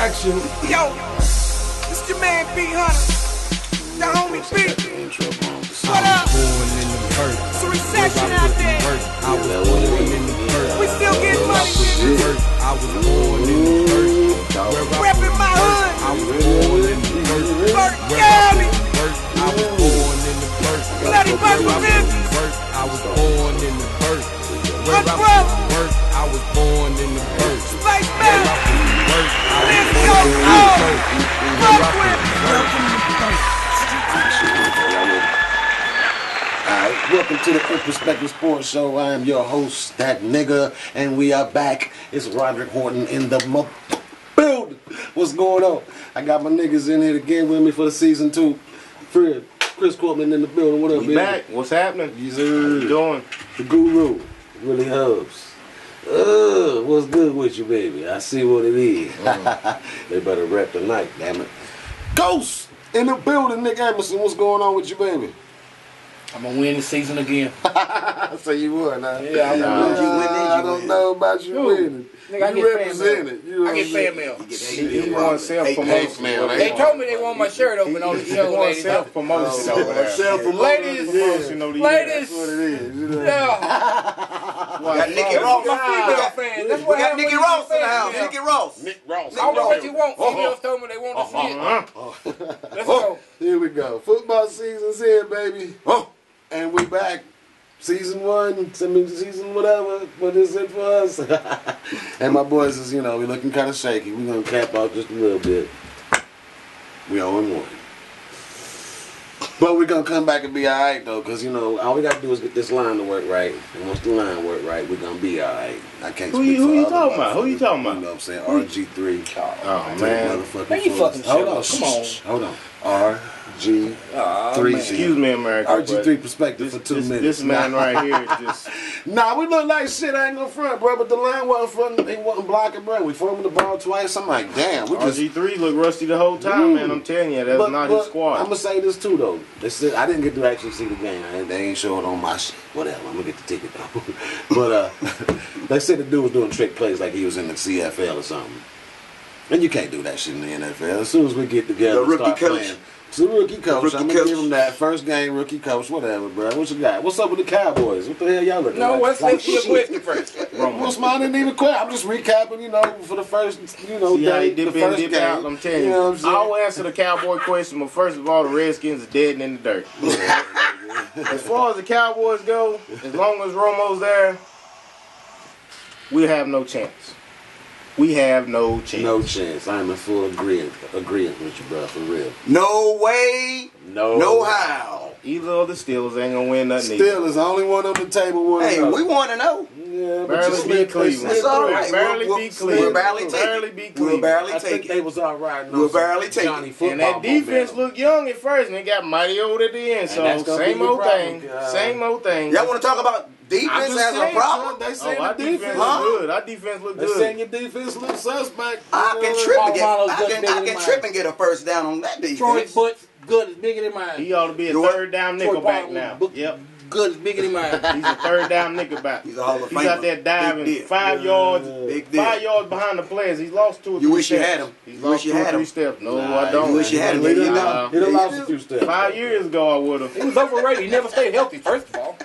action. Yo, this your man B Hunter, the homie B. What up? Born in the bird. It's a recession out there. I was born in the bird. We still getting money, nigga. I was born in the bird. Reppin' my hood. I was born in the bird. Burt County. I was born in the bird. Bloody Buffalo business. I was born in the bird. Where I Unbrother. was bird, I was born in the bird. Spice Where I Mountain. was bird, I was Let's born go, in the oh. bird. Alright, welcome to the In Perspective Sports Show. I am your host, that nigga, and we are back. It's Roderick Horton in the building. What's going on? I got my niggas in here again with me for the season 2. Fred, Chris Courtman in the building. What up, We baby? back. What's happening? Yes, How you sir. doing? The guru, Willie Hubs. What's good with you, baby? I see what it is. They better rep tonight, damn it. Ghost in the building, Nick Emerson. What's going on with you, baby? I'm gonna win the season again. So you would, huh? Yeah, I'm gonna win. I don't know about you winning. Nigga, I You get represent fan it. You know I what get I'm fan saying? mail. He wants self-promotion. mail, They told me they want my shirt open on the He show, wants ladies. self-promotion over there. Self-promotion. Ladies, Promotion over there. ladies. That's what it is. You know? Yeah, Why, got Nicky fuck? Ross. my female fans. That's We what got happens Nicky when you Ross get in the fan house. mail. Nicky Ross. Nick Ross. I don't know what you want. Females told me they want to see it. Let's go. Here we go. Football season's here, baby. Oh, And we back. Season 1, season whatever, but it's it for us. And my boys is, we looking kind of shaky. We're going to cap out just a little bit. We 0-1. But we're going to come back and be all right, though, because, all we got to do is get this line to work right. And once the line work right, we're going to be all right. I can't Who speak you- who for you other talking about? Who you motherfuckers. talking about? You know what I'm saying? RG3. Oh, To man. the motherfucking Man, you fullest. fucking Hold on. shut up. Come on. Shh, hold on. RG3. man. Excuse me, America. RG3 but perspective for 2 minutes. This man right here just... Nah, we look like shit. I ain't gonna front, bro. But the line wasn't front. They wasn't blocking, bro. We fumbled the ball twice. I'm like, damn. We just. RG3 looked rusty the whole time, man. I'm telling you, that's not his I'm squad. gonna say this too, though. They said I didn't get to actually see the game. They ain't showing on my shit. Whatever. I'm gonna get the ticket though. But they said the dude was doing trick plays like he was in the CFL or something. And you can't do that shit in the NFL. As soon as we get together, The rookie and start coach. playing. So rookie coach, Rookie I'm gonna coach. give him that first game rookie coach, whatever, bro. What you got? What's up with the Cowboys? What the hell y'all looking No, like? let's see your question first. What's mine didn't even quit. I'm just recapping, for the first, See how day, he dip the in, first dip game. out. I'm telling you. know what I'm saying? I'll answer the Cowboy question, but first of all, the Redskins are dead and in the dirt. As far as the Cowboys go, as long as Romo's there, we have no chance. We have no chance. No chance. I'm in full agreement with you, bro, for real. no way, no how. Either of the Steelers ain't gonna win nothing. Still is the only one on the table. Hey, we want to know. yeah, but Barely just beat let- Cleveland. That's all right. Barely We'll- beat we'll Cleveland. barely take Barely it. beat We'll Cleveland. barely I take think it. they was all right. We'll barely take Johnny it. football And that defense momentum. looked young at first, and they got mighty old at the end. So that's gonna be same your old problem, thing. God. Same old thing. Y'all want to talk about I'm defense just as a saying, problem? They Oh, saying our the defense defense. look Huh? good. Our defense look They good. saying your defense looks suspect. I can trip and get. Malo's I good can, bigger I than can mine. trip and get a first down on that Troy defense. Butts, good is bigger than mine. He ought to be a You what? third down Troy nickelback Barton, now. book- Yep. Good is bigger than mine. He's a third down nickelback. He's a Hall of He's Famer. out there diving Big deal. 5 yards, Big deal. 5 yards behind the players. He's lost 2 or 3 You wish you steps. had him. He's You lost wish you 2 or had 3 him. steps. No, Nah, I don't. you wish you had him. He done Nah. lost a few steps. 5 years ago, I would have. He was overrated. He never stayed healthy, first of all.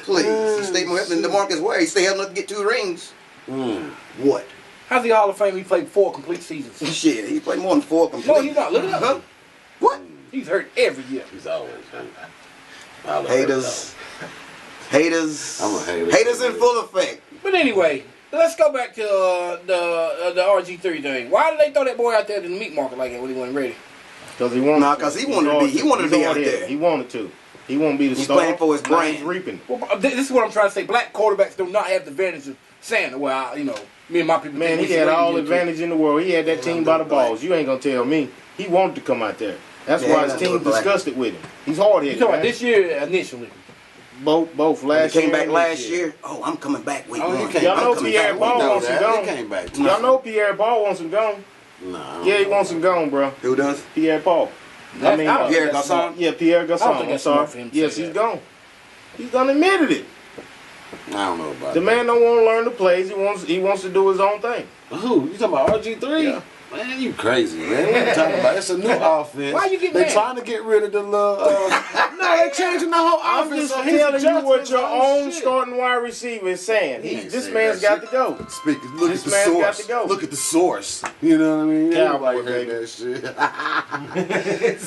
Please, he stayed more healthy than DeMarcus Ware. He stayed healthy enough to get 2 rings. What? How's the Hall of Fame? He played 4 complete seasons. Shit, he played more than 4 complete. No, he's not. Look it up. Huh? What? He's hurt every year. He's always hurt. Haters. Haters. I'm a hater. Haters in full effect. But anyway, let's go back to the RG3 thing. Why did they throw that boy out there to the meat market like that when he wasn't ready? Because he wanted. Nah, 'cause he wanted to be- he wanted to be out there. He wanted to. He won't be the He's star. playing for his Now brand. He's reaping. Well, this is what I'm trying to say. Black quarterbacks do not have the advantage of saying, well, me and my people. Man, think he we had should all wait the advantage in the world. He had that team by the balls. You ain't gonna tell me. He wanted to come out there. That's Yeah, why his that's team what Black- discussed it with him. He's hard You headed. talking about this year initially? Both When last he came year. back and last this year. Oh, I'm coming back. Wait, Oh, he one. came Y'all back. know I'm coming Pierre back. Ball No, wants him that gone. he came back. Y'all know Pierre Ball wants him gone. Nah, Yeah, he wants him gone, bro. Who does? Pierre Paul. I don't Pierre think that's Garçon? smart. Yeah, Pierre I don't Garçon. think I'm that's sorry. smart for him to Yes, say he's that. gone. He's done admitted it. I don't know about The man don't want to learn the plays. He wants to do his own thing. that. Who? You talking about RG3? Yeah. Man, you crazy, man. What you talking about? It's a new offense. Why you getting They mad? trying to get rid of the little. No, they changing the whole I'm offense. just so he's telling you adjusting what his your own shit. starting wide receiver is saying. He ain't This saying man's that got shit. to go. Speaking, look This at the man's got source. to go. Look at the source. You know what I mean? Cowboy, Everybody heard that shit.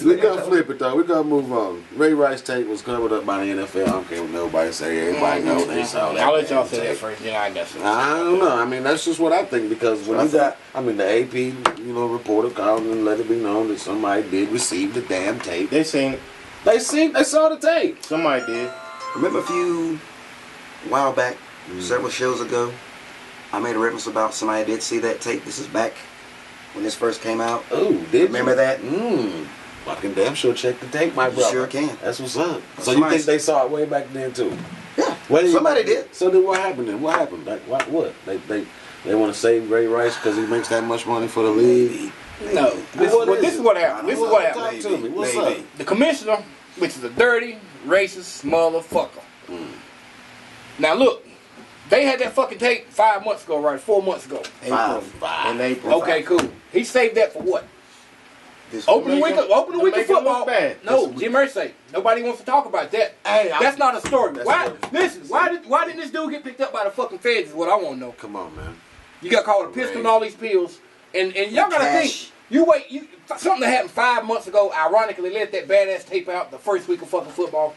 We gonna flip it though. We gonna move on. Ray Rice tape was covered up by the NFL. I don't care what nobody say. Everybody know they saw that. I'll let y'all damn say that tape. first. Yeah, I guess. I don't know. I mean, that's just what I think because when you got, I mean, the AP, reporter called and let it be known that somebody did receive the damn tape. They seen it. They saw the tape. Somebody did. Remember a while back, several shows ago, I made a reference about somebody did see that tape. This is back when this first came out. Oh, did Remember that? I can damn sure check the tape, my You brother. sure can. That's what's up. So Somebody- you think they saw it way back then too? Yeah, What do you- somebody did. So then what happened then? What happened? Like what? They want to save Ray Rice because he makes that much money for the league. No. This is what happened. This is what Talk happened. to me. What's up? The commissioner, which is a dirty, racist motherfucker. Now look, they had that fucking tape 5 months ago, right? 4 months ago. Five. In April. Okay, cool. He saved that for what? This Open the make week him- of to make him football. look bad. No, Jim Irsay. Nobody wants to talk about that. Hey, That's not a story. That's Why? what- Listen, why didn't this dude get picked up by the fucking feds? Is what I want to know. Come on, man. You got called a pistol and all these pills, and y'all gotta Cash. think. Something that happened 5 months ago. Ironically, let that badass tape out the first week of fucking football.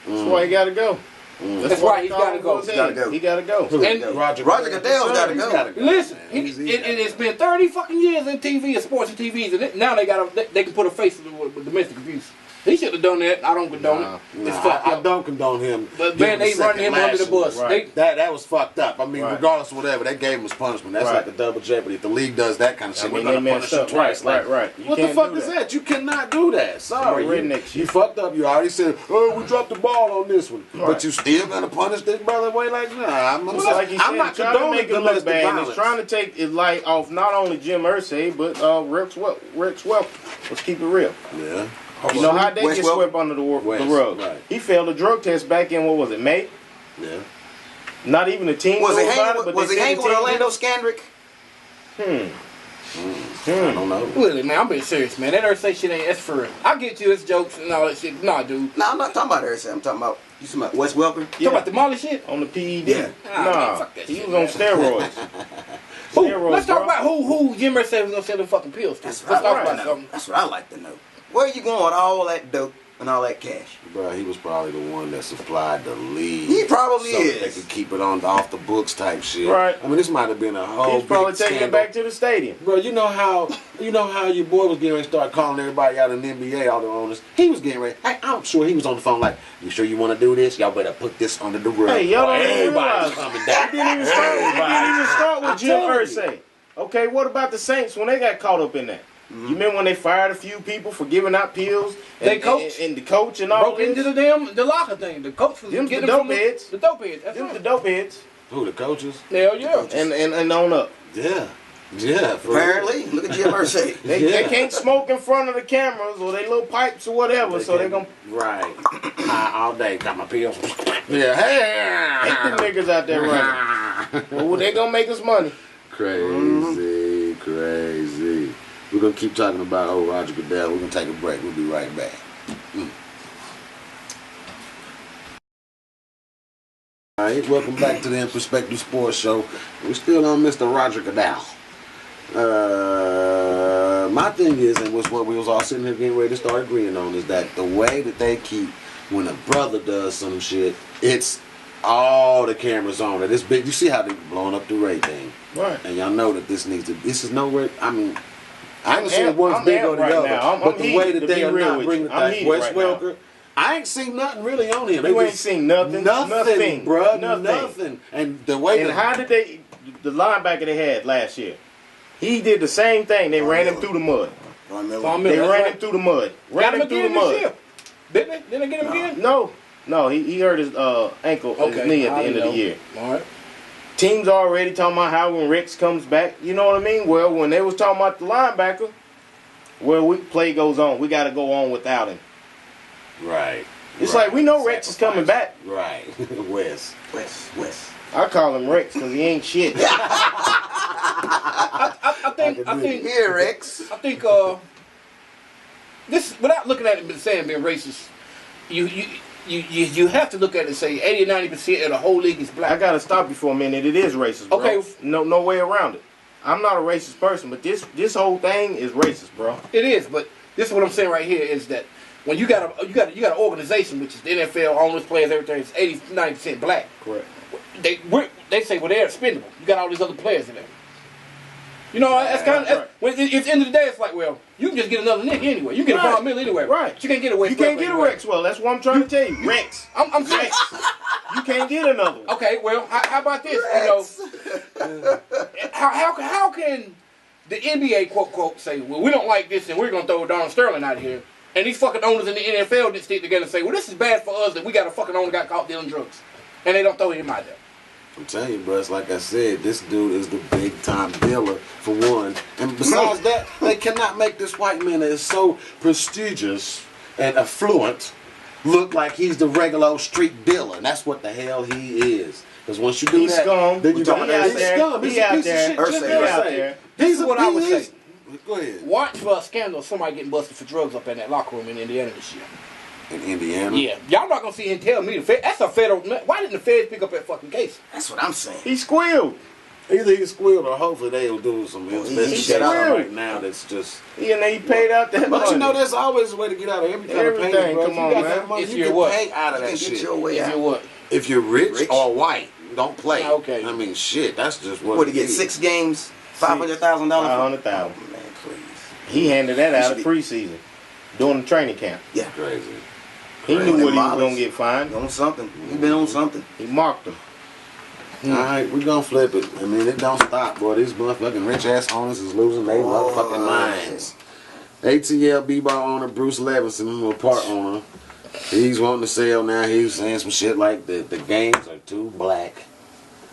That's why he got to go. That's why he's gotta go. He's gotta go. He got to go. And Roger Goodell's got to go. listen, it's been 30 fucking years in TV and sports and TVs, and now they can put a face with domestic abuse. He should have done that. I don't condone it. It's fucked I up. don't condone him. But giving man, they the second run him under the lashing. bus. Right. That was fucked up. I mean, Right. regardless of whatever, they gave him his punishment. That's Right. like a double jeopardy. If the league does that kind of shit, I mean, we're they gonna punish messed you up. twice. Right, Like, right. You what the can't fuck do is that. that? You cannot do that. Sorry, Some redneck shit. you fucked up. You already said, "Oh, we dropped the ball on this one," Right. but you still gonna punish this brother way like, nah. I'm Well, like you said, I'm not trying to condoning make it look domestic bad. violence. It's trying to take his light off not only Jim Irsay, but Rex Welker. Let's keep it real. Yeah. You know how they Wes get Welker? swept under the Wes, rug. right. He failed a drug test back in, what was it, May? Yeah. Not even the team Was knew he about hanging it, with, but was they he said hanging the with team Orlando Scandrick? I don't know. Really, man, I'm being serious, man. That Irsay shit ain't, that's for real. I get you, it's jokes and all that shit. Nah, dude. No, I'm not talking about Ursa. I'm talking about, you talking about Wes Welker? Talk about the Molly shit. on the PED. Yeah. Ah, man, Nah, fuck that he shit, was on man. steroids. Who? Steroids, Let's talk bro. about who Jim Irsay was gonna sell them fucking pills to. That's Let's what I talk like to about know. something. That's what I like to know. Where are you going with all that dope and all that cash? Bro, he was probably the one that supplied the lead. He probably so is. That they could keep it on off the books type shit. Right. I mean, this might have been a whole He's probably big taking it scandal. back to the stadium. Bro, you know how your boy was getting ready to start calling everybody out in the NBA, all the owners. He was getting ready. I'm sure he was on the phone like, "You sure you want to do this? Y'all better put this under the rug." Hey, y'all Boy, don't even everybody's realize. coming It down. didn't even start with Jim telling you. Irsay. Okay, what about the Saints when they got caught up in that? You remember when they fired a few people for giving out pills? They coach. and the coach and all Broke into this? the locker thing. The coach was Them getting the them from dope heads. The dope heads. That's Them right. the dope heads. Who, the coaches? Hell yeah. And on up. Yeah. Yeah. for real. Apparently, look at Jim Irsay. They Yeah. can't smoke in front of the cameras or they little pipes or whatever, so they're can- gonna Right. High all day. Got my pills. Yeah. take the Hey. niggas out there running. Well, they gonna make us money. Crazy. We're going to keep talking about old Roger Goodell. We're going to take a break. We'll be right back. All right, welcome back to the In Perspective Sports Show. We're still on Mr. Roger Goodell. My thing is, and was what we was all sitting here getting ready to start agreeing on, is that the way that they keep, when a brother does some shit, it's all the cameras on it. It's big. You see how they blowing up the Ray thing. Right. And y'all know that this is nowhere. I mean, I ain't I'm seen amped- one's I'm big amped or the right other. now. I'm but the heated, way to that be they are real not with bringing you. it I'm back, heated Wes right now. Welker, I ain't seen nothing really on him. You ain't seen nothing. Nothing, bruh. Nothing. Nothing. And the way And that how did they, the linebacker they had last year, he did the same thing. They ran him through the mud. Von Miller. Von They Miller, that's ran right. him through the mud. Got Ran him him through the again this mud. year. Didn't they? Didn't they get him again? No, he hurt his ankle, his knee at the end of the year. All right. Teams already talking about how when Rex comes back, you know what I mean? Well, when they was talking about the linebacker, well, play goes on. We got to go on without him. right. It's right. like we know Rex is coming back. Right. Wes. Wes. I call him Rex because he ain't shit. I Here, Rex. This, without looking at it and saying being racist, you have to look at it and say 80 or 90% of the whole league is black. I gotta stop you for a minute. It is racist, bro. Okay. No way around it. I'm not a racist person, but this whole thing is racist, bro. It is, but this is what I'm saying right here is that when you got an organization which is the NFL, owners, players, everything, it's 80, 90% black. Correct. They say, well, they're expendable. You got all these other players in there. You know, that's kind of, at the end of the day, it's like, well, you can just get another nigga anyway. You can get a $5 million anyway. Right. But you can't get a Rex. You can't get a Rex. Well, that's what I'm trying to tell you. Rex. I'm saying. You can't get another one. Okay, well, how about this? You know, how can the NBA, quote, say, well, we don't like this and we're going to throw Donald Sterling out of here. And these fucking owners in the NFL didn't stick together and say, well, this is bad for us that we got a fucking owner got caught dealing drugs. And they don't throw him out there. I'm telling you, bro, it's like I said, this dude is the big time dealer for one. And besides that, they cannot make this white man that is so prestigious and affluent look like he's the regular old street dealer. And that's what the hell he is. Because once you do He's that, scum. then you got He scum. He's a piece of shit. Ursay, Just he Ursay. out there. This is what I would say. Go ahead. Watch for a scandal of somebody getting busted for drugs up in that locker room in Indiana this year. In Indiana? Yeah. Y'all not going to see him tell me. That's a federal. Why didn't the feds pick up that fucking case? That's what I'm saying. He squealed. Either he squealed or hopefully they'll do some he investigation squealed. right now that's just... He paid out that But money. you know, there's always a way to get out of every kind of pain, Everything. bro. Come If you on, got man. that money, If you you're can what? pay out of You that can get shit. your way If out. you what? If you're rich, Rich. or white, don't play. Okay. I mean, shit, that's just what What, it to get is. 6 games, $500,000? $500,000. Man, please. He handed that out should of be- preseason during the training camp. Yeah. Crazy. He Crazy. knew what he was Models. going to get fined. On something. He been on something. He marked him. All right, we're gonna flip it. I mean, it don't stop, boy. These motherfucking rich ass owners is losing their motherfucking minds. ATL B-Bar owner Bruce Levinson, a part owner, he's wanting to sell now. He's saying some shit like the games are too black.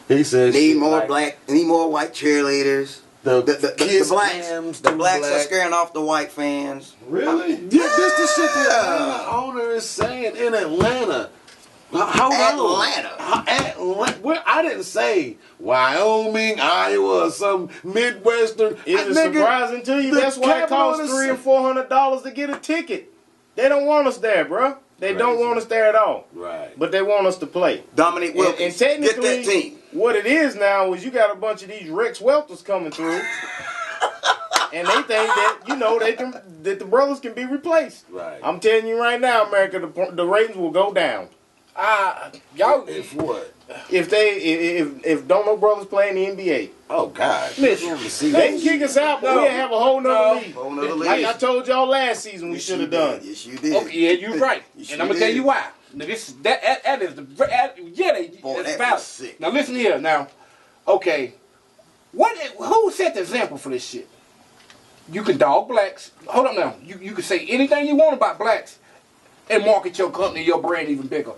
He says Need shit more like black. Need more white cheerleaders. The kids blacks. games The too blacks black. are scaring off the white fans. Really? Yeah, this the shit that Atlanta owner is saying in Atlanta. Hold on. Atlanta. Where I didn't say Wyoming, Iowa, or some Midwestern. Is it surprising to you? That's why it costs $300 and $400 to get a ticket. They don't want us there, bro. They don't want us there at all. Right. But they want us to play. Dominic Wilkins. And Get technically, that team. what it is now is you got a bunch of these Rex Welters coming through. And they think that, you know, that the brothers can be replaced. Right. I'm telling you right now, America, the ratings will go down. Y'all, If what? If don't no brothers play in the NBA. Oh God. Listen, They can kick us out, but we'll have a whole nother league. Whole nother Like league. I told y'all last season we Yes, should you have done. did. Yes, you did. okay, yeah, you're right. You And I'm sure gonna tell did. you why. Now, that is the Boy, that's that valid. was sick. Now listen here. Now, okay, who set the example for this shit? You can dog blacks. Hold up now. You can say anything you want about blacks and market your company, your brand even bigger.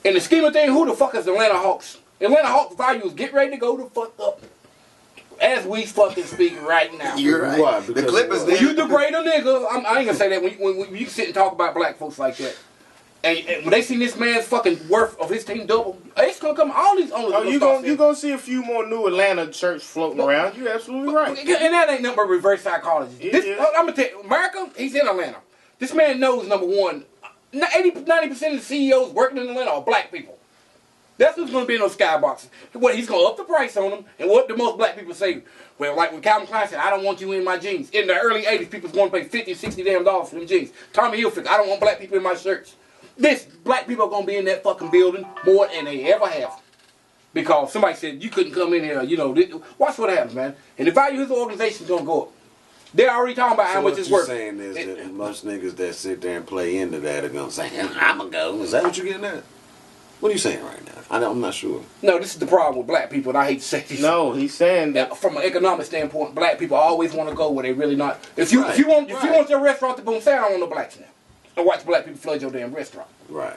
In the scheme of things, who the fuck is the Atlanta Hawks? Atlanta Hawks values get ready to go the fuck up. As we fucking speak right now. You're right. Why? The Because Clippers of When did. you degrade a nigga, I ain't gonna say that when you sit and talk about black folks like that. And when they see this man's fucking worth of his team double, it's gonna come. All these owners. Oh, you start gonna saying- see a few more new Atlanta shirts floating around. You're absolutely right. And that ain't nothing but reverse psychology. It This, is. I'm gonna tell you, America, he's in Atlanta. This man knows, number one, 90% of the CEOs working in Atlanta are black people. That's who's gonna be in those skyboxes. What, he's gonna up the price on them, and what do most black people say? Well, like when Calvin Klein said, I don't want you in my jeans. In the early 80s, people was gonna pay $50, $60 damn for them jeans. Tommy Hilfiger, I don't want black people in my shirts. Black people are gonna be in that fucking building more than they ever have. Because somebody said you couldn't come in here, you know. Watch what happens, man. And the value of his organization is gonna go up. They're already talking about how much it's worth. What you're saying is that most niggas that sit there and play into that are gonna say, I'm gonna go. Is that what you're getting at? What are you saying right now? I'm not sure. No, this is the problem with black people, and I hate to say this. No, he's saying that. From an economic standpoint, black people always want to go where they really not. If you Right, want right. your restaurant to boom, say I don't want no blacks now. And watch black people flood your damn restaurant. Right.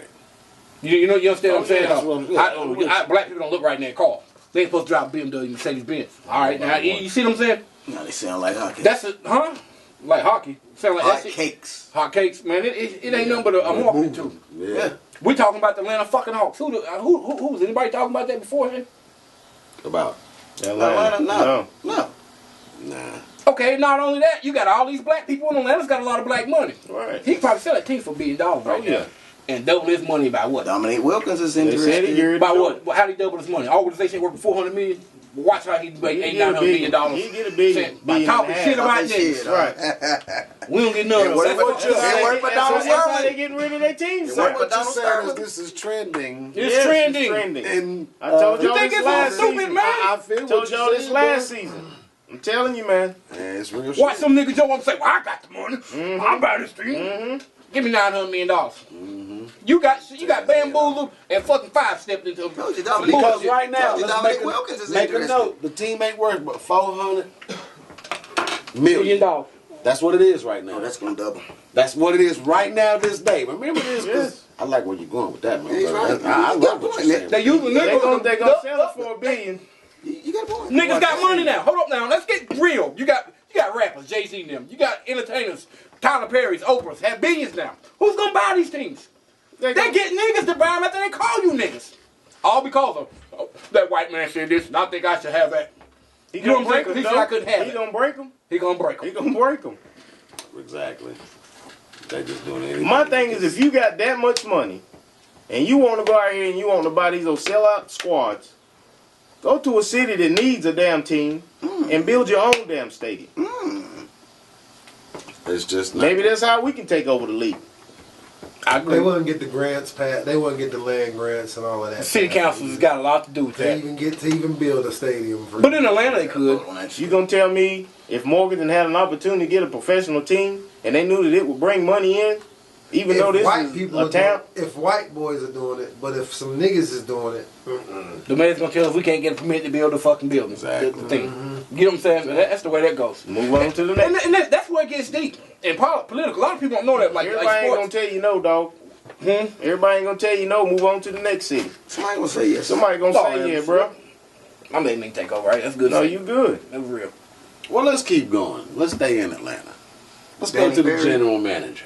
You understand what I'm saying? yeah, that's what I'm- yeah. Black people don't look right in their car. They ain't supposed to drive BMW, Mercedes Benz. All right, now you see what I'm saying? No, they sound like hockey. That's it, huh? Like hockey. Sound like Hot that shit. cakes. Hot cakes, man. It ain't nothing but a marketing tool. Yeah. We talking about the Atlanta fucking Hawks. Who was anybody talking about that beforehand? About. Atlanta, no. Nah. Okay, not only that, you got all these black people in Atlanta's got a lot of black money. Right. He can probably sell that team for $1 billion right Oh, yeah. now. And double his money by what? Dominique Wilkins is They said it interested. years By ago. what? Well, how did he double his money? Organization worth $400 million. Watch how he made He $800 get a $900 million. billion. He get a billion. By talking billion shit and a about Talking niggas. shit, Right. We don't get none of what- that. what you- That's It worked for how- Donald that's how Sterling. they getting rid of their team. It son. worked What Donald you're saying is Sterling. this is trending. It's Yes, trending. And I told You y'all think this it's last so stupid, season. man? I feel Told what y'all you're this saying, last bro. season. I'm telling you, man. Yeah, it's real shit. Watch some niggas jump up and say, well, I got the money. I'm about this team. Give me $900 million. You got bamboozled and fucking five stepped into Told you, some Dominique. Because bullshit. right now, Told you let's Dominique make Wilkins is make a interested. note. The team ain't worth but $400 $1 million. million. That's what it is right now. Oh, that's gonna double. That's what it is right now, this day. Remember this? 'Cause Yes. I like where you're going with that, man. Yeah, he's brother. right. I You love got what point. you're saying. They using They niggas. gonna sell it for $1 billion. You got a point. Niggas got money now. Hold up now. Let's get real. You got rappers, Jay-Z and them. You got entertainers, Tyler Perry's, Oprah's, have billions now. Who's gonna buy these teams? They get niggas to buy them after they call you niggas. All because of that white man said this, and I think I should have that. He You know gonna what I'm break saying? them. He said I couldn't have He it. gonna break them. He gonna break He them. gonna break them. Exactly. They just doing anything. My thing is, if you got that much money, and you want to go out here and you want to buy these little sellout squads, go to a city that needs a damn team and build your own damn stadium. It's just not. Maybe that's how we can take over the league. I They agree. wouldn't get the grants passed. They wouldn't get the land grants and all of that. City passed. council's got a lot to do with To that. even build a stadium. For But in Atlanta, they could. You gonna tell me if Morganton had an opportunity to get a professional team and they knew that it would bring money in, even though this is a town? if white boys are doing it, but if some niggas is doing it, The man's gonna tell us we can't get a permit to build a fucking building. Exactly. The thing. You know what I'm saying? That's the way that goes. Move on to the next. And that's where it gets deep. And political, a lot of people don't know that. Like Everybody ain't gonna sports. tell you no, dog. Everybody ain't gonna tell you no. Move on to the next city. Somebody gonna say yes. Somebody gonna No, say man. yeah, bro. I'm letting me take over, right? That's good. No, you good. That's real. Well, let's keep going. Let's stay in Atlanta. Let's go Danny to the Ferry. general manager.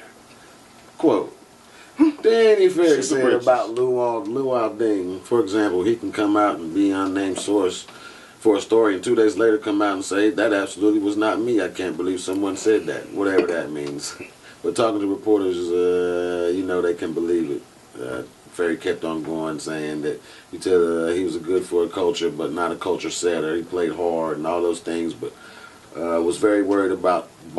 Quote. Danny Ferry Super said bridges. about Luau Ding, for example, he can come out and be unnamed source for a story and 2 days later come out and say, that absolutely was not me. I can't believe someone said that. Whatever that means. But talking to reporters, they can believe it. Ferry kept on going, saying that he said he was a good for a culture, but not a culture setter. He played hard and all those things, but was very worried about his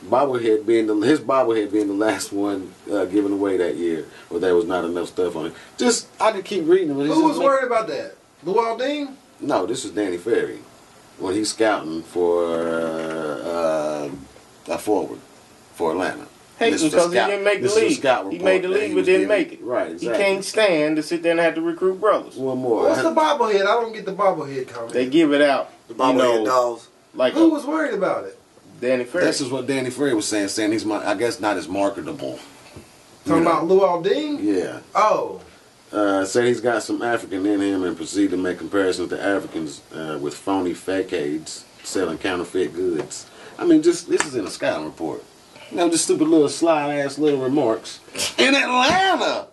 bobblehead being the last one given away that year, or there was not enough stuff on it. I could keep reading them. who was worried about that? Luau Ding? No, this is Danny Ferry when he's scouting for a forward for Atlanta. Hey, This was a because he scout- didn't make the this was a league. scout He report made the that league, he but was didn't giving. make it. Right, He exactly. can't stand to sit there and have to recruit brothers. One more. What's the bobblehead? I don't get the bobblehead comment. They give it out, The bobblehead dolls. like Who was worried about it? Danny Ferry. This is what Danny Ferry was saying he's I guess not as marketable. Talking about Luau Ding? Yeah. Oh. Said he's got some African in him and proceed to make comparisons to Africans with phony facades selling counterfeit goods. I mean, this is in a scouting report. Just stupid little slide-ass little remarks. In Atlanta!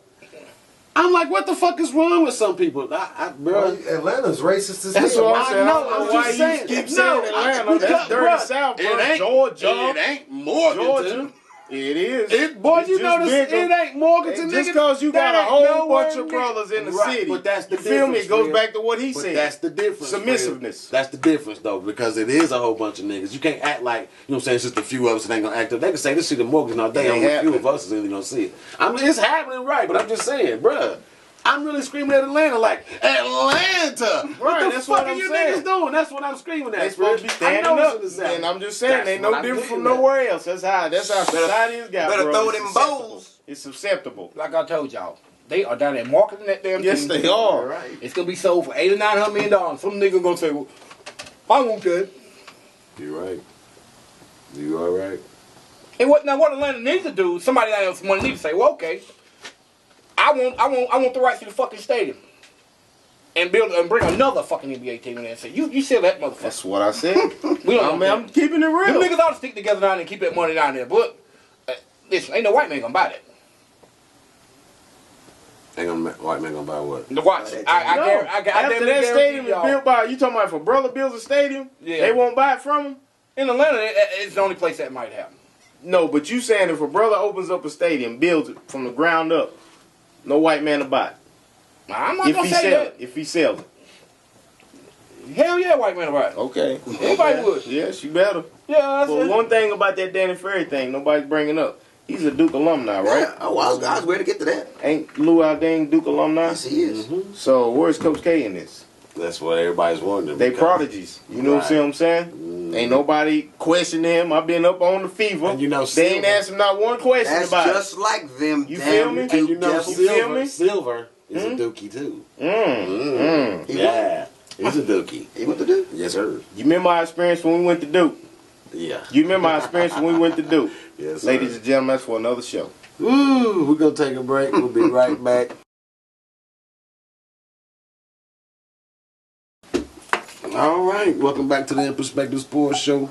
I'm like, what the fuck is wrong with some people? Well, Bro, Atlanta's racist as That's hell. what I'm saying. I know, don't know I'm why just you saying. keep saying Atlanta. That's dirty bruh, South, bro. it ain't Georgia. It ain't Morganton. Georgia. It is. Boy, It's you just notice bigger. it ain't Morganton, Just nigga. because you got That a ain't whole nowhere bunch of near- brothers in the Right, city. but that's the you feel me? difference, It goes Fred. back to what he But said. that's the difference. Submissiveness. Fred. That's the difference, though, because it is a whole bunch of niggas. You can't act like, you know what I'm saying, it's just a few of us that ain't gonna act up. They can say this shit in Morganton all day, It ain't only a few happening. of us is really gonna see it. I mean, it's happening, right, but I'm just saying, bruh. I'm really screaming at Atlanta like, Atlanta! What Right, the that's fuck what are I'm you saying. niggas doing? That's what I'm screaming at, They supposed to be Fred. I standing know up. it's in the South. And I'm just saying, That's they what no I'm different from getting at. nowhere else. That's how society has got, better bro. throw It's them susceptible. bowls. It's susceptible. Like I told y'all, they are down there marketing that damn Yes, thing. they are. Right. It's gonna be sold for $800 or $900 million. Some nigga gonna say, "Well, I won't that." You right. You all right. And what Atlanta needs to do? Somebody that has money needs to say, "Well, okay, I want the rights to the fucking stadium, and bring another fucking NBA team in there and say, you sell that motherfucker." That's what I said. We don't I mean, I'm keeping it Them real. niggas ought to stick together down there and keep that money down there. But listen, ain't no white man gonna buy that. White man gonna buy what? The watch. No. I After that stadium is built by, you talking about if a brother builds a stadium, Yeah. they won't buy it from him? In Atlanta, it's the only place that might happen. No, but you saying if a brother opens up a stadium, builds it from the ground up, no white man to buy it. I'm not If gonna he say sell that. it. If he sells it. Hell yeah, white man about it. Okay. Anybody would. Yes, you better. Yeah, that's But it. one thing about that Danny Ferry thing, nobody's bringing up. He's a Duke alumni, right? Yeah. Oh, I was ready to get to that. Ain't Lou Alding Duke alumni? Yes, he is. So where's Coach K in this? That's what everybody's wondering. They because- prodigies. You know what I'm saying? Ain't nobody questioning him. I've been up on the fever. And you know, they ain't Silver- asked him not one question That's about just like them. You damn feel me? Duke And you know, Devils. You feel me? Silver is a dookie too. He Yeah, he's a dookie. He went to Duke. Yes, sir. You remember our experience when we went to Duke? Yeah. You remember our experience when we went to Duke? Yes, sir. Ladies and gentlemen, that's for another show. Woo, we're gonna take a break. We'll be right back. All right, welcome back to the In Perspective Sports Show.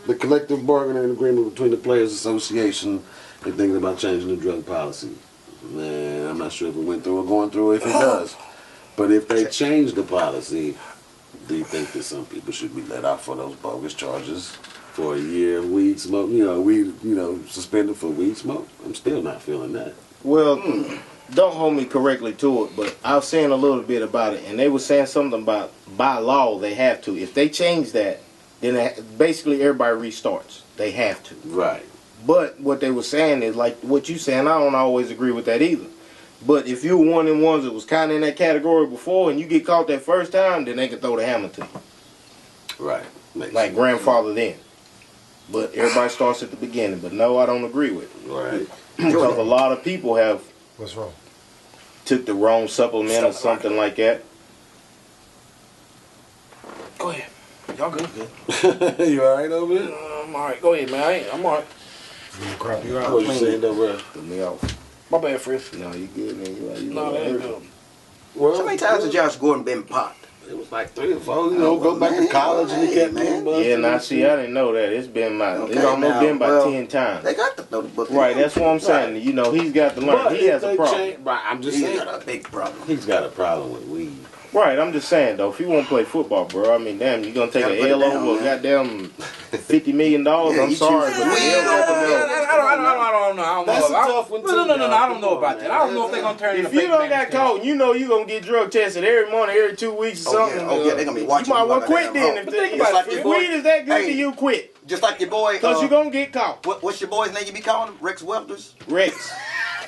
The collective bargaining agreement between the Players Association and thinking about changing the drug policy. Man, I'm not sure if it went through or going through if it does. But if they change the policy, do you think that some people should be let out for those bogus charges for a year of weed smoke? Suspended for weed smoke? I'm still not feeling that. Well, don't hold me correctly to it, but I was saying a little bit about it, and they were saying something about by law they have to. If they change that, then basically everybody restarts. They have to. Right. But what they were saying is like what you saying. I don't always agree with that either. But if you're one of the ones that was kind of in that category before, and you get caught that first time, then they can throw the hammer to you, Right. Makes like sense. grandfather then. But everybody starts at the beginning. But no, I don't agree with it Right. because a lot of people have What's wrong? took the wrong supplement or something like that. Go ahead. Y'all good? You all right over there? I'm all right. Go ahead, man. I'm all right. You gonna crop you out? What you saying though, bro? Threw me off. My bad, Fritz. No, you good, man. You No, that ain't good. Well, How many times has Josh Gordon been popped? it was like 3 or 4. Go back to college and he kept getting busted. Yeah, now see, I didn't know that. It's been it's Okay, almost now, been about well, 10 times. They got to throw the book. Right, that's what I'm saying. You know, he's got to learn. But He has if a they problem. change- right, I'm just He's saying. got a big problem. He's got a problem with weed. Right, I'm just saying though, if you want to play football, bro, I mean, damn, you gonna take Gotta an put it L down, over a man. goddamn $50 million? Yeah, I'm you sorry, choose but the weed L got to over- go. I don't know. That's a tough one, too, No, y'all. I don't know Come about on, that. man. I don't know if they're gonna turn If into you fake don't got management. caught, you know you gonna get drug tested every month, every 2 weeks or Oh, yeah. something. Oh, yeah, they gonna be watching You might you well like a quit damn then. hawk. If But think the- about it, if your boy. weed is that good, Hey. then you quit. Just like your boy. Because you're gonna get caught. What's your boy's name you be calling him? Rex Welders? Rex.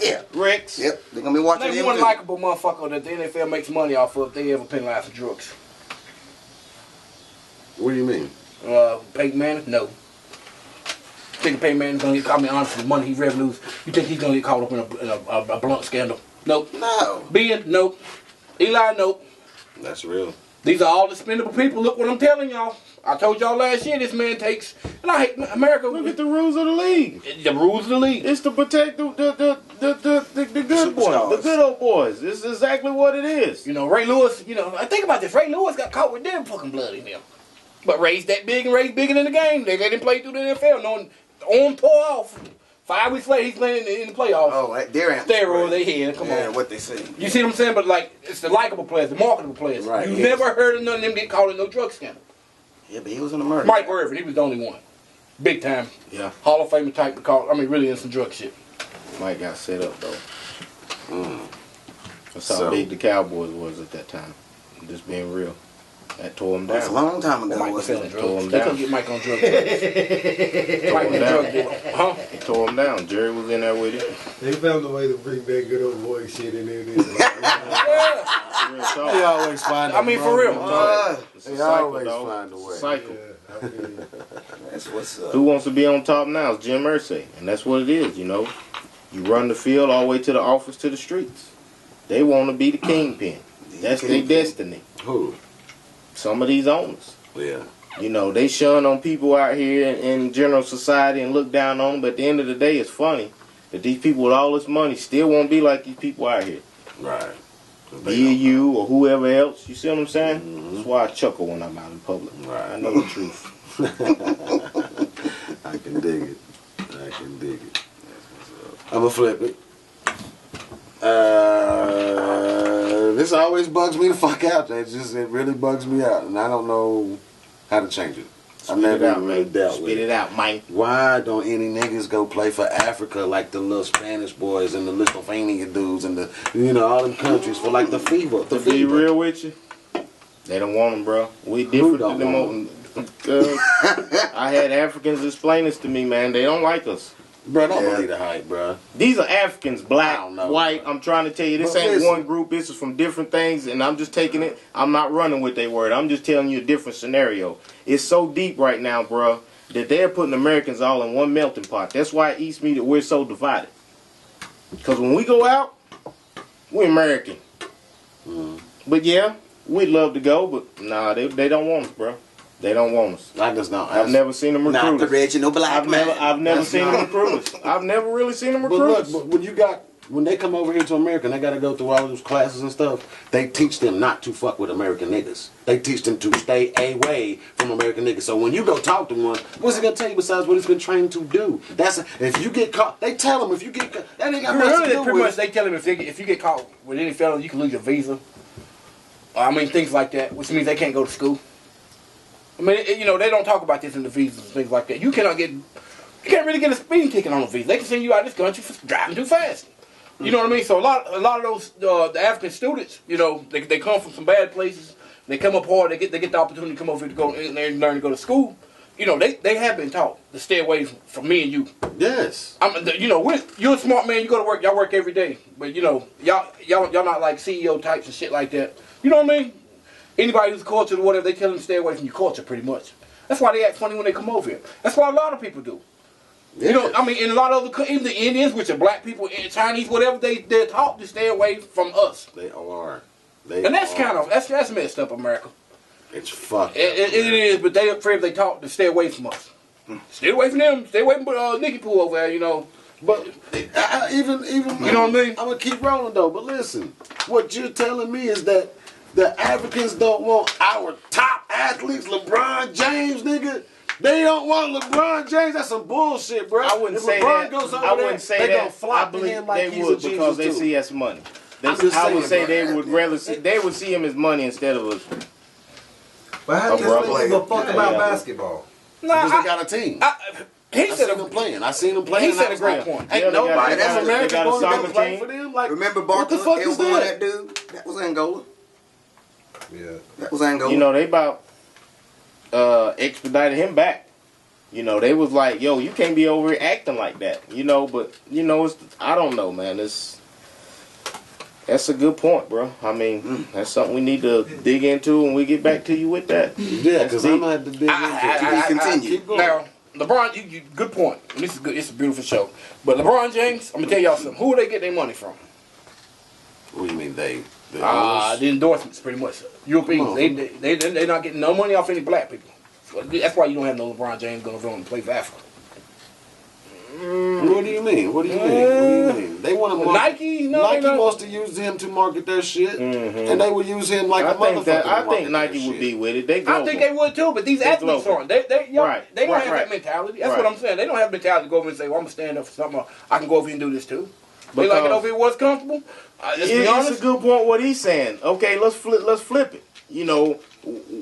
Yeah. Rex. Yep. They're going to be watching Name him one too. likable motherfucker that the NFL makes money off of if they ever penalize for drugs. What do you mean? Peyton Manning? No. Think Peyton Manning's gonna get caught? I mean, honestly, the money he revenues. You think he's gonna get caught up in a blunt scandal? Nope. No. Ben? Nope. Eli? Nope. That's real. These are all expendable people. Look what I'm telling y'all. I told y'all last year this man takes, and I hate America. Look at the rules of the league. The rules of the league. It's to protect the good boys, the good old boys. This is exactly what it is. You know, Ray Lewis, I think about this. Ray Lewis got caught with damn fucking blood in him. But Ray's that big and Ray's bigger than the game. They let him play through the NFL. Knowing arm tore off. 5 weeks later, he's playing in the playoffs. Oh, their answer. Steroid they head. Come Yeah, on. what they say. You see what I'm saying? But, like, it's the likable players, the marketable players. Right. You Yes. never heard of none of them get caught in no drug scandal. Yeah, but he was in the murder. Mike Irvin, he was the only one. Big time. Yeah. Hall of Famer type to call. I mean, really in some drug shit. Mike got set up though. That's how So- big the Cowboys was at that time. I'm just being real. That tore him That's a down. long time ago. Mike was wasn't selling it? Tore drugs. him They down. couldn't get Mike on drug charges. Mike was a drug dealer. Huh? He tore him down. Jerry was in there with him. They found a way to bring that good old boy shit in there. Yeah. Real talk. They always find. I mean, for real. It's a They cycle, always dog. find a way. Cycle. I feel you. That's what's up. Who wants to be on top now? It's Jim Irsay. And that's what it is, You run the field all the way to the office to the streets. They want to be the kingpin. That's their destiny. Who? Some of these owners. Yeah. They shun on people out here in general society and look down on them. But at the end of the day, it's funny that these people with all this money still won't be like these people out here. Right. Be it you or whoever else. You see what I'm saying? That's why I chuckle when I'm out in public. Right. I know the truth. I can dig it. I'm going to flip it. This always bugs me the fuck out. It really bugs me out, and I don't know how to change it. I've never really dealt with Spit it out, Mike. Why don't any niggas go play for Africa like the little Spanish boys and the Lithuania dudes and the all them countries for like the FIBA? To be real with you, they don't want them, bro. We different than them. I had Africans explain this to me, man. They don't like us. Bro, don't believe the hype, bro. These are Africans, black, white. Bro. I'm trying to tell you, this ain't one group. This is from different things, and I'm just taking it. I'm not running with their word. I'm just telling you a different scenario. It's so deep right now, bro, that they're putting Americans all in one melting pot. That's why it eats me that we're so divided. Because when we go out, we're American. But yeah, we'd love to go, but nah, they don't want us, bro. They don't want us. I just don't. I've never seen them recruit Not the original black man. I've never seen them recruit us. I've never really seen them But recruit look, us. but when they come over here to America and they got to go through all those classes and stuff, they teach them not to fuck with American niggas. They teach them to stay away from American niggas. So when you go talk to one, what's he gonna tell you besides what he's been trained to do? If you get caught, they tell them if you get caught, that ain't got much to do Pretty with much, they tell him if you get caught with any felony, you can lose your visa. I mean, things like that, which means they can't go to school. I mean, they don't talk about this in the visas and things like that. You can't really get a speeding ticket on a visa. They can send you out of this country for driving too fast. You know what I mean? So a lot of those the African students, they come from some bad places. They come up hard. They get the opportunity to come over here to go and learn to go to school. They have been taught to stay away from me and you. Yes. You're a smart man. You go to work. Y'all work every day. But y'all not like CEO types and shit like that. You know what I mean? Anybody who's cultured or whatever, they tell them to stay away from your culture pretty much. That's why they act funny when they come over here. That's why a lot of people do. Yeah. In a lot of even the Indians, which are black people, Chinese, whatever, they're taught to stay away from us. They are. And that's that's messed up, America. It's fucked. It is, but they're afraid they taught to stay away from us. Stay away from them. Stay away from Nicky Poo over there, But even you know what I mean? I'm gonna keep rolling though. But listen, what you're telling me is that the Africans don't want our top athletes, LeBron James, nigga. They don't want LeBron James. That's some bullshit, bro. I wouldn't if say LeBron that. Goes over I wouldn't say they that. Gonna flock I to believe him like they he's would a Jesus because they too. see us money. I'm just I would saying, say bro. they would rather they would see him as money instead of us. But how do you brother. give a fuck about Yeah. basketball? Because they got a team. He I said seen him playing. I seen him playing. He said and I a great was like, point. Ain't Yeah, they got- nobody they that's got- American they got a going to soccer go play team. for them. Like, Remember what the Barkley fuck is elbowing that? that dude? That was Angola. Yeah. That was Angola. They about expedited him back. They was like, yo, you can't be over here acting like that. But it's I don't know, man. That's a good point, bro. I mean, that's something we need to dig into, and we get back to you with that. Yeah, because I'm going to have to dig into it. Continue. Keep going. Now, LeBron, you good point. This is good. It's a beautiful show. But LeBron James, I'm gonna tell y'all something. Who do they get their money from? What do you mean they? The endorsements, pretty much. Europeans, Come they're not getting no money off any black people. So that's why you don't have no LeBron James going to play for Africa. What do you mean? What do you mean? What do you mean? They want to Nike, no, Nike they don't. wants to use him to market their shit, and they would use him like a motherfucker. I think Nike would be with it. They global. I think they would too, but these athletes global. aren't. They don't Right, have right. that mentality. That's Right. what I'm saying. They don't have the mentality to go over and say, well, I'm going to stand up for something. I can go over here and do this too. They like it Because over here what's comfortable. Let's be It's honest. a good point what he's saying. Okay, let's flip it.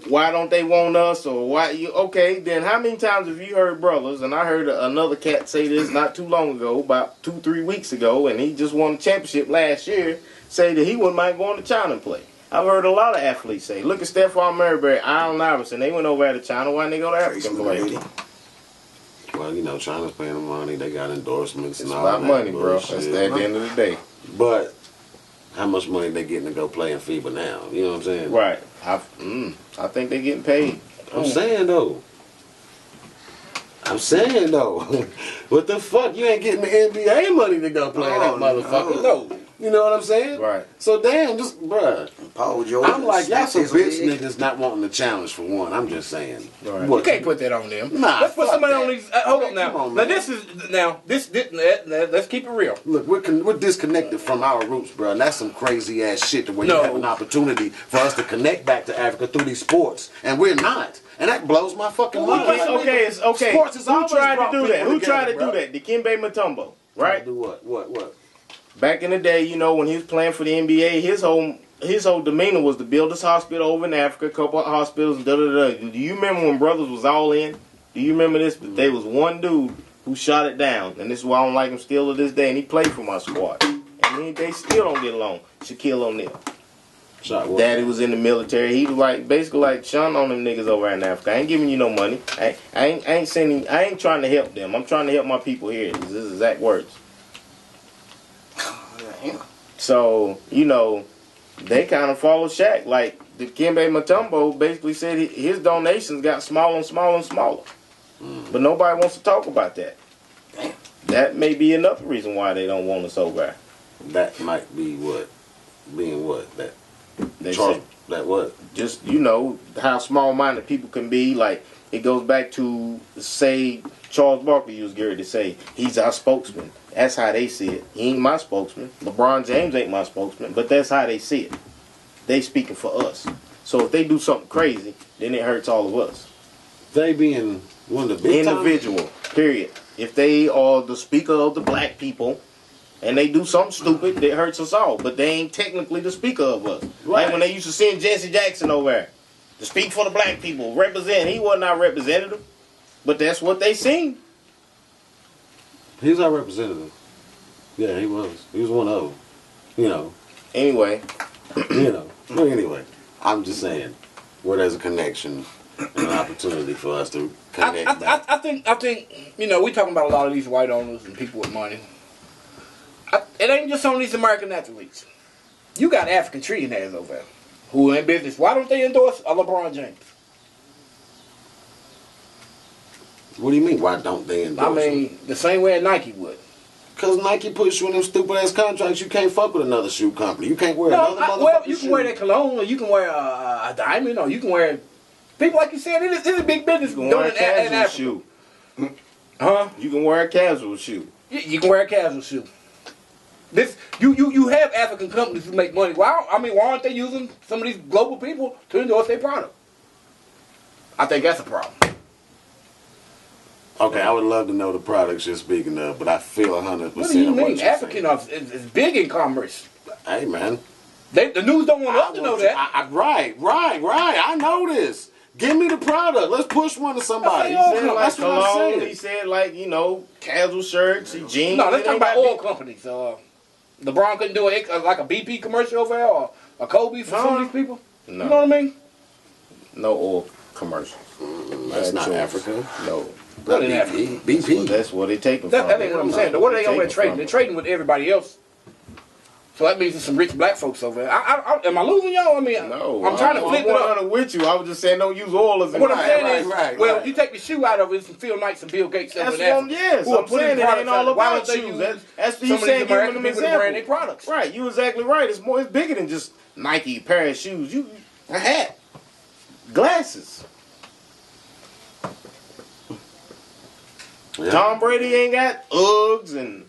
Why don't they want us, or why okay, then how many times have you heard brothers, and I heard another cat say this not too long ago, about 2-3 weeks ago, and he just won a championship last year, say that he wouldn't mind going to China and play. I've heard a lot of athletes say, look at Stephon Marbury, Allen Iverson, they went over there to China, why didn't they go to Africa and play? Well, China's paying them money. They got endorsements It's and all about that money, bro. bullshit. That's at the end of the day. But how much money they getting to go play in FIBA now? You know what I'm saying? Right. I think they're getting paid. I'm saying though. What the fuck? You ain't getting the NBA money to go play that motherfucker. No. You know what I'm saying? Right. So damn, just bruh. Paul George. I'm like, y'all some his bitch leg. niggas not wanting to challenge for one. I'm just saying. Right. What? You can't put that on them. Nah, let's put fuck somebody that. on these. Hold on now. Come on, now man. let's keep it real. Look, we're disconnected from our roots, bro. And that's some crazy ass shit to where you No. have an opportunity for us to connect back to Africa through these sports, and we're not. And that blows my fucking mind. It's okay. Sports is Who always tried to brought do people that? Who tried to together, do that? Dikembe Mutombo, Right? right? Do what? back in the day, you know, when he was playing for the NBA, his whole demeanor was to build this hospital over in Africa, a couple of hospitals, and da-da-da. Do you remember when Brothers was all in? Do you remember this? But there was one dude who shot it down, and this is why I don't like him still to this day, and he played for my squad. And they still don't get along. Shaquille O'Neal. Daddy was in the military. He was like, basically like, shun on them niggas over in Africa. I ain't giving you no money. I ain't trying to help them. I'm trying to help my people here. This is exact words. So, you know, they kind of follow Shaq. Like, Dikembe Mutombo basically said his donations got smaller and smaller and smaller. But nobody wants to talk about that. Damn. That may be another reason why they don't want us over. That might be what? Being what? That They Charles, say, that what? just, you know, how small-minded people can be. Like, it goes back to, say, Charles Barkley used Gary to say, he's our spokesman. That's how they see it. He ain't my spokesman. LeBron James ain't my spokesman. But that's how they see it. They speaking for us. So if they do something crazy, then it hurts all of us. They being one of the big Individual, period. If they are the speaker of the black people, and they do something stupid, that hurts us all. But they ain't technically the speaker of us. Right. Like when they used to send Jesse Jackson over there to speak for the black people, represent. He wasn't our representative, but that's what they seen. He's our representative. Yeah, he was. He was one of them. You know. Anyway, You know. But anyway, I'm just saying, where there's a connection and an opportunity for us to connect back. I think, you know, we talking about a lot of these white owners and people with money. It ain't just on these American athletes. You got African trillionaires over there who are in business. Why don't they endorse a LeBron James? What do you mean? Why don't they endorse I mean, the same way Nike would. Because Nike puts you in them stupid ass contracts. You can't fuck with another shoe company. You can't wear No, another motherfucking well, you shoe. can wear that cologne, or you can wear a diamond, or you can wear. People like you said, it's a big business you can doing wear a it in casual Africa. shoe. Huh? You can wear a casual shoe. You can wear a casual shoe. This you have African companies who make money. Why aren't they using some of these global people to endorse their product? I think that's a problem. Okay, I would love to know the products you're speaking of, but I feel 100% What do you on what mean? you're African saying. is big in commerce. Hey, man. The news don't want us to know that. Right. I know this. Give me the product. Let's push one to somebody. That's He said like That's what I'm cologne. saying. He said like, you know, casual shirts, jeans. No, let's It talk ain't about got oil big- companies. LeBron couldn't do like a BP commercial over there or a Kobe for some of these people. No. You know what I mean? No oil commercials. That's not Choice. Africa. No. Not in Africa. BP. That's where they take them That from. ain't what I'm saying. What are they over there Take 'em trading? from. They're trading with everybody else. So that means there's some rich black folks over there. Am I losing y'all? I mean, No, I'm trying to flip it up. I'm with you. I was just saying don't use oil as a What I'm saying is, right. you take the shoe out of it, some Phil Knights and Bill Gates over That's there. what I'm, yes, who are I'm putting saying it products ain't all out. Why about don't they shoes. use That's some you of these saying, giving American them people to brand their example. products? Right, you exactly right. It's bigger than just Nike, pair of shoes. A hat, glasses. Yeah. Tom Brady ain't got Uggs and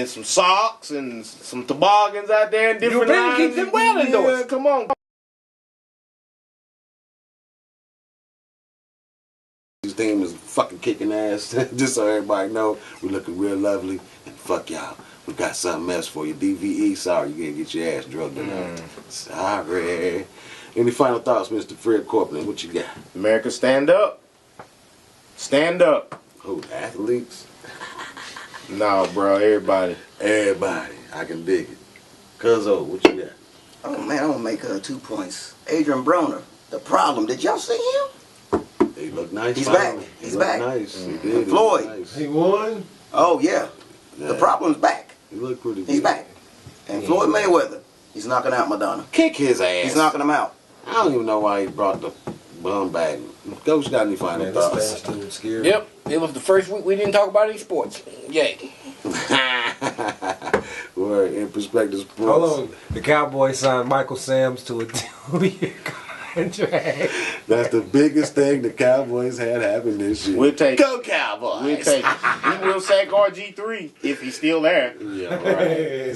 some socks and some toboggans out there and different better lines. keep them well indoors. Yeah, come on. This team is fucking kicking ass. Just so everybody know, we're looking real lovely. And fuck y'all. We got something else for you. DVE, sorry, you gotta get your ass drugged tonight. Sorry. Any final thoughts, Mr. Fred Copeland? What you got? America, stand up. Stand up. Oh, the athletes? No, bro, everybody. Everybody. I can dig it. Cuzzo, what you got? Oh man, I'm gonna make 2 points. Adrian Broner, the problem. Did y'all see him? He looked nice. He's finally. back. He He's looked back. nice. He did. And He looked Floyd. nice. He won. Oh yeah. The Yeah. problem's back. He looked pretty good. He's back. And Floyd Mayweather, he's knocking out Madonna. Kick his ass. He's knocking him out. I don't even know why he brought the bum back. Coach got any final Man, this thoughts? last dude scared. Yep, it was the first week we didn't talk about any sports. Yay. We're in Perspective Sports. Hold on. The Cowboys signed Michael Sams to a 2-year contract. That's the biggest thing the Cowboys had happen this year. We'll take Go Cowboys! We'll take it. We will sack RG3 if he's still there. Yeah, right.